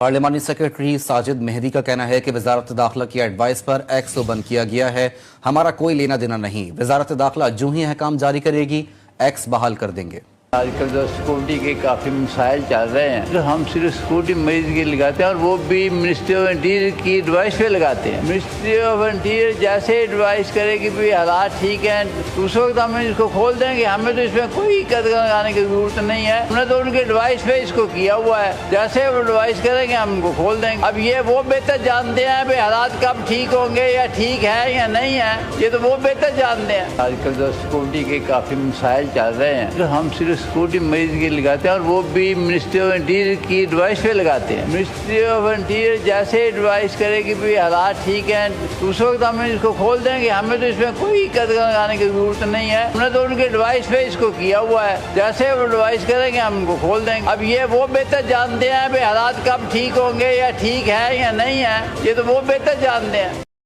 पार्लिमानी secretary Sajid Mehdi का कहना है कि वजारत दाखिला की एडवाइस पर एक्स तो बंद किया गया है, हमारा कोई लेना देना नहीं। वजारत दाखिला जो ही अहकाम जारी करेगी एक्स बहाल कर देंगे। आजकल जो सिक्योरिटी के काफ़ी मसाइल चल रहे हैं, तो हम सिर्फ सिक्योरिटी मरीज के लगाते हैं और वो भी मिनिस्ट्री ऑफ इंटीरियर की एडवाइस पे लगाते हैं। मिनिस्ट्री ऑफ इंटीरियर जैसे एडवाइस करे कि भाई हालात ठीक हैं, तो उस वक्त हम इसको खोल देंगे। हमें तो इसमें कोई कदम लगाने की जरूरत नहीं है। हमने तो उनकी एडवाइस पे इसको किया हुआ है, जैसे वो एडवाइस करेंगे हम उनको खोल देंगे। अब ये वो बेहतर जानते हैं भाई हालात कब ठीक होंगे या ठीक है या नहीं है, ये तो वो बेहतर जानते हैं। आजकल जो सिक्योरिटी के काफ़ी मसाइल चल रहे हैं, तो हम सिर्फ सिक्योरिटी मरीज के लगाते हैं और वो भी मिनिस्ट्री ऑफ इंटीरियर की एडवाइस पे लगाते हैं। मिनिस्ट्री ऑफ इंटीरियर जैसे एडवाइस करे कि भाई हालात ठीक हैं, तो उस वक्त हम इसको खोल देंगे। हमें तो इसमें कोई कदम लगाने की जरूरत नहीं है। हमने तो उनकी एडवाइस पे इसको किया हुआ है, जैसे वो एडवाइस करेंगे हम उनको खोल देंगे। अब ये वो बेहतर जानते हैं भाई हालात कब ठीक होंगे या ठीक है या नहीं है, ये तो वो बेहतर जानते हैं।